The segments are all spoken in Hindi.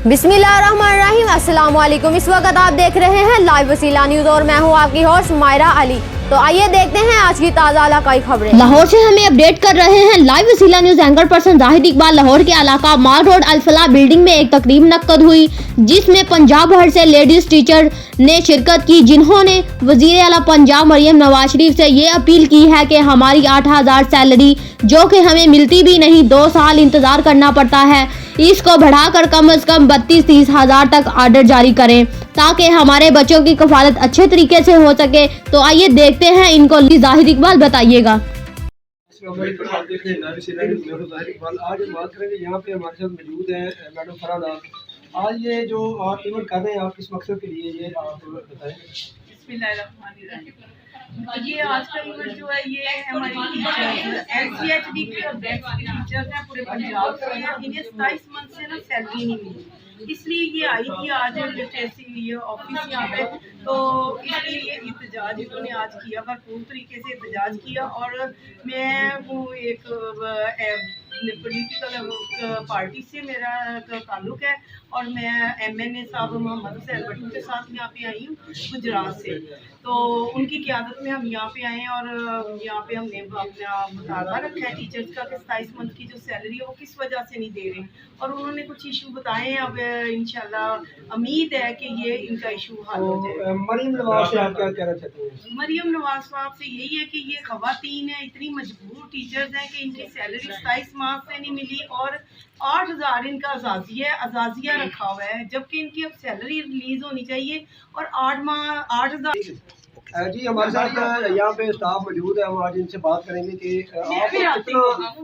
बिस्मिल्लाहिर्रहमानिर्रहीम, अस्सलाम वालेकुम। इस वक्त आप देख रहे हैं लाइव वसीला न्यूज़ और मैं हूं आपकी होस्ट मायरा अली। तो आइए देखते हैं आज की ताज़ा इलाकाई खबरें। लाहौर से हमें अपडेट कर रहे हैं लाइव वसीला news anchor person Zahid Iqbal. Lahore के इलाका माल रोड अल फलाह बिल्डिंग में एक तकरीब मुनक्कद हुई जिसमें पंजाब भर से लेडीज टीचर ने शिरकत की, जिन्होंने वज़ीर आला पंजाब मरियम नवाज शरीफ से ये अपील की है कि हमारी 8,000 सैलरी जो कि हमें मिलती भी नहीं, 2 साल इंतजार करना पड़ता है, इसको बढ़ाकर कम से कम 32-30 हज़ार तक ऑर्डर जारी करें ताकि हमारे बच्चों की कफालत अच्छे तरीके से हो सके। तो आइए देखते हैं इनको। जाहिद इकबाल बताइएगा। आज हम बात करेंगे, यहाँ पे हमारे साथ मौजूद है मैडम फराना। आज ये जो आप इवेंट कर रहे हैं, आप किस मकसद के लिए ये आप बताएं। ये आज का इवेंट जो है ये हमारी NCHD के और बैक्स के टीचर्स हैं पूरे पंजाब से हैं। इन्हें 27 मंथ से ना सैलरी नहीं मिली, इसलिए ये आई थी आज जैसे ये ऑफिस यहाँ पे, तो इसलिए ये एहतजाज इन्होंने आज किया, भरपूर तरीके से एहतजाज किया। और मैं वो एक पॉलिटिकल पार्टी से मेरा ताल्लुक है और मैं MNA साहब मोहम्मद हुसैन भट्टू के साथ यहाँ पे आई हूँ गुजरात से। तो उनकी क़यादत में हम यहाँ पे आए हैं और यहाँ पे हमने अपना मुतालबा रखा है टीचर्स का कि 27 मंथ की जो सैलरी है वो किस वजह से नहीं दे रहे, और उन्होंने कुछ इशू बताए हैं। अब इंशाल्लाह उम्मीद है कि ये इनका इशू हल हो जाए। मरियम नवाज से आप क्या कहना चाहते हैं? मरियम नवाज साहब से यही है कि ये खवातीन है, इतनी मजबूर टीचर्स हैं कि इनकी सैलरी 27 माह से नहीं मिली और 8,000 इनका अजाजिया रखा हुआ है, जबकि इनकी अब सैलरी रिलीज होनी चाहिए और 8,000। जी हमारे साथ यहाँ पे स्टाफ मौजूद है, हम आज इनसे बात करेंगे कि आप कितना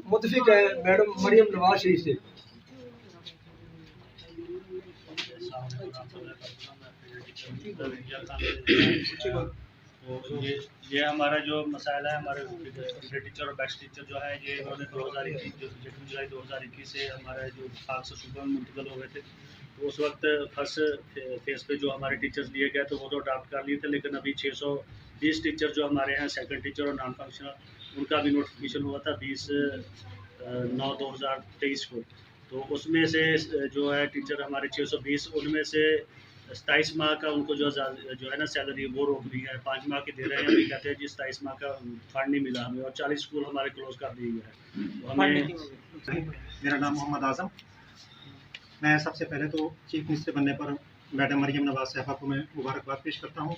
मुतफिक है मैडम मरियम नवाज शरीफ से। तो ये हमारा जो मसाइला है, हमारे टीचर और बैक्स टीचर जो है ये उन्होंने 2021 जुलाई 2021 से हमारे जो खाक से सूबा में मुंतकिल हो गए थे। तो उस वक्त फर्स्ट फेज़ पे जो हमारे टीचर्स दिए गए तो वो तो अडॉप्ट कर लिए थे, लेकिन अभी 620 टीचर जो हमारे हैं सेकंड टीचर और नॉन फंक्शनल, उनका भी नोटिफिकेशन हुआ था 20/9/2023 को। तो उसमें से जो है टीचर हमारे 620, उनमें से 27 माह का उनको जो है ना सैलरी वो रोक दी है। 5 माह की दे रहे हैं, अभी कहते हैं जी 27 माह का फंड नहीं मिला हमें, और 40 स्कूल हमारे क्लोज कर दिए गए हैं। तो हमें मेरा नाम मोहम्मद आज़म। मैं सबसे पहले तो चीफ मिनिस्टर बनने पर मैडम मरियम नवाज साहबा को मैं मुबारकबाद पेश करता हूँ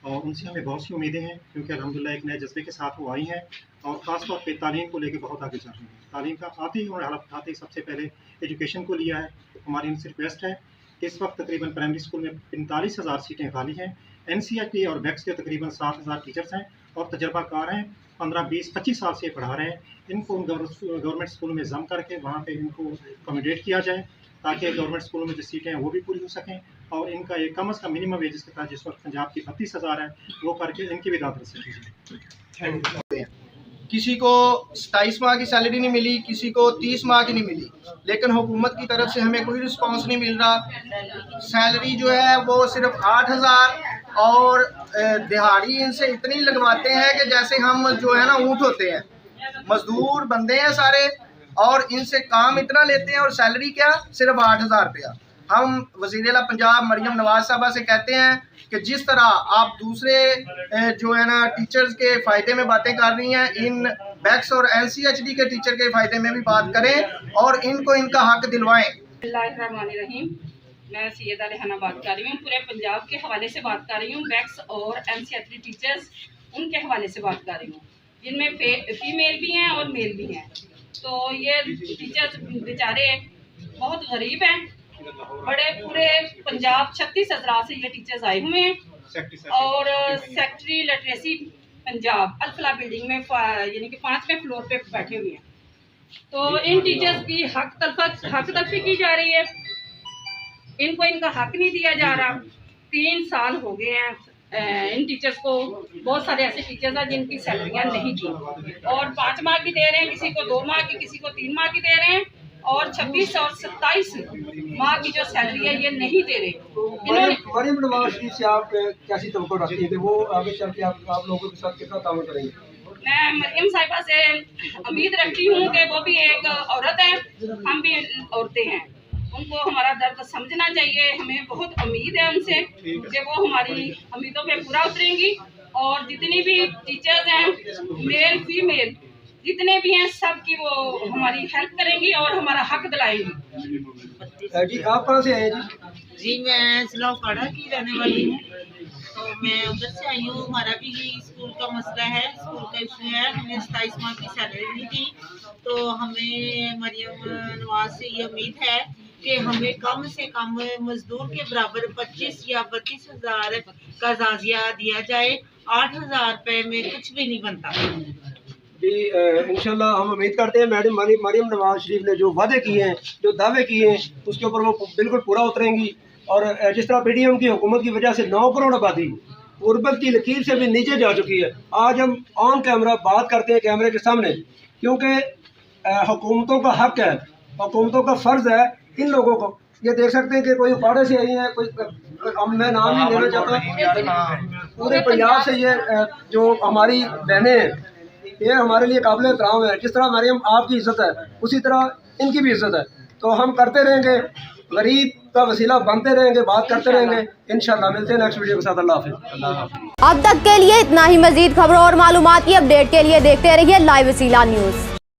और उनसे हमें बहुत सी उम्मीदें हैं क्योंकि अल्हम्दुलिल्लाह एक नए जज्बे के साथ वो आई हैं और ख़ास तौर पे तालीम को लेकर बहुत आगे चल रही हैं। तालीम का आते ही उन्होंने हालत उठाते ही सबसे पहले एजुकेशन को लिया है। हमारी उनसे रिक्वेस्ट है कि इस वक्त तकरीबन प्राइमरी स्कूल में 45,000 सीटें खाली हैं। NCHD और बैक्स के तकरीबन 7,000 टीचर्स हैं और तजर्बाकार हैं, 15-20-25 साल से पढ़ा रहे हैं। इनको उन गवर्नमेंट स्कूलों में जम करके वहाँ पे इनको अकोमोडेट किया जाए ताकि गवर्नमेंट स्कूलों में जो सीटें हैं वो भी पूरी हो सकें और इनका एक कम अज़ कम मिनिमम वेजेस के तहत जिस वक्त पंजाब की 32,000 है वो करके इनकी भी दाद रसी कीजिए। किसी को 27 माह की सैलरी नहीं मिली, किसी को 30 माह की नहीं मिली, लेकिन हुकूमत की तरफ से हमें कोई रिस्पांस नहीं मिल रहा। सैलरी जो है वो सिर्फ 8,000 और दिहाड़ी इनसे इतनी लगवाते हैं कि जैसे हम जो है ना ऊँट होते हैं, मजदूर बंदे हैं सारे, और इनसे काम इतना लेते हैं और सैलरी क्या सिर्फ 8,000 रुपया। हम वज़ीर आला पंजाब मरियम नवाज साहबा से कहते हैं कि जिस तरह आप दूसरे जो है ना टीचर्स के फ़ायदे में बातें कर रही हैं, इन बैक्स और NCHD के टीचर के फ़ायदे में भी बात करें और इनको इनका हक दिलवाएं। बिस्मिल्लाहिर्रहमानिर्रहीम। मैं सैयदा रेहाना बात कर रही हूँ, पूरे पंजाब के हवाले से बात कर रही हूँ। बैक्स और NCHD टीचर्स उनके हवाले से बात कर रही हूँ, जिनमें फीमेल भी हैं और मेल भी हैं। तो ये टीचर्स बेचारे बहुत गरीब हैं, बड़े पूरे पंजाब 36 हज़ार से ये टीचर्स आए हुए हैं और सेक्रेटरी लिटरेसी पंजाब अल फलाह बिल्डिंग में यानी कि 5वें फ्लोर पे बैठे हुए हैं। तो इन टीचर्स की हक तलफी की जा रही है, इनको इनका हक नहीं दिया जा रहा। 3 साल हो गए हैं इन टीचर्स को। बहुत सारे ऐसे टीचर्स हैं जिनकी सैलरियाँ नहीं दी और 5 माह की दे रहे हैं, किसी को 2 माह की, किसी को 3 माह की दे रहे हैं, और 26 और 27 माह की जो सैलरी है ये नहीं दे रहे। मरियम नवाज शरीफ से आप कैसी तवक्को रखती है कि वो आगे चल के आप लोगों के साथ कितना ताउन करेंगे? मैं मरियम साहिबा से उम्मीद रखती हूँ कि वो भी एक औरत है, हम भी औरतें हैं, उनको हमारा दर्द समझना चाहिए। हमें बहुत उम्मीद है उनसे कि वो हमारी उम्मीदों पे पूरा उतरेंगी और जितनी भी टीचर्स हैं मेल फीमेल जितने भी हैं सब की वो हमारी हेल्प करेंगी और हमारा हक दिलाएंगी। जी आप कहाँ से आए जी? जी मैं जिला उकाड़ा की रहने वाली हूँ, तो मैं उधर से आई हूँ। हमारा भी स्कूल का मसला है, स्कूल का इशू है। हमें 27 माह की सैलरी नहीं थी, तो हमें मरियम नवाज से ये उम्मीद है कि हमें कम से कम मजदूर के बराबर 25 या 32 हज़ार का जाजिया दिया जाए। 8,000 रुपये में कुछ भी नहीं बनता। जी इंशाल्लाह हम उम्मीद करते हैं मैडम मरियम नवाज शरीफ ने जो वादे किए हैं, जो दावे किए हैं, उसके ऊपर वो बिल्कुल पूरा उतरेंगी। और जिस तरह पीडीएम की हुकूमत की वजह से 9 करोड़ आबादी गुर्बत की लकीर से भी नीचे जा चुकी है। आज हम ऑन कैमरा बात करते हैं कैमरे के सामने, क्योंकि हुकूमतों का हक है, हुकूमतों का फ़र्ज़ है इन लोगों को। ये देख सकते हैं कि कोई उपाड़े से आई है, कोई मैं नाम नहीं लेना चाहता, पूरे पंजाब से ये जो हमारी बहनें हैं ये हमारे लिए काबिल एहतराम है। जिस तरह मरियम आपकी इज़्ज़त है उसी तरह इनकी भी इज़्ज़त है। तो हम करते रहेंगे, गरीब का वसीला बनते रहेंगे, बात करते रहेंगे। इंशाल्लाह मिलते हैं नेक्स्ट वीडियो के साथ। अल्लाह हाफ़िज़। अब तक के लिए इतना ही। मजीद खबरों और मालूमाती अपडेट के लिए देखते रहिए लाइव वसीला न्यूज़।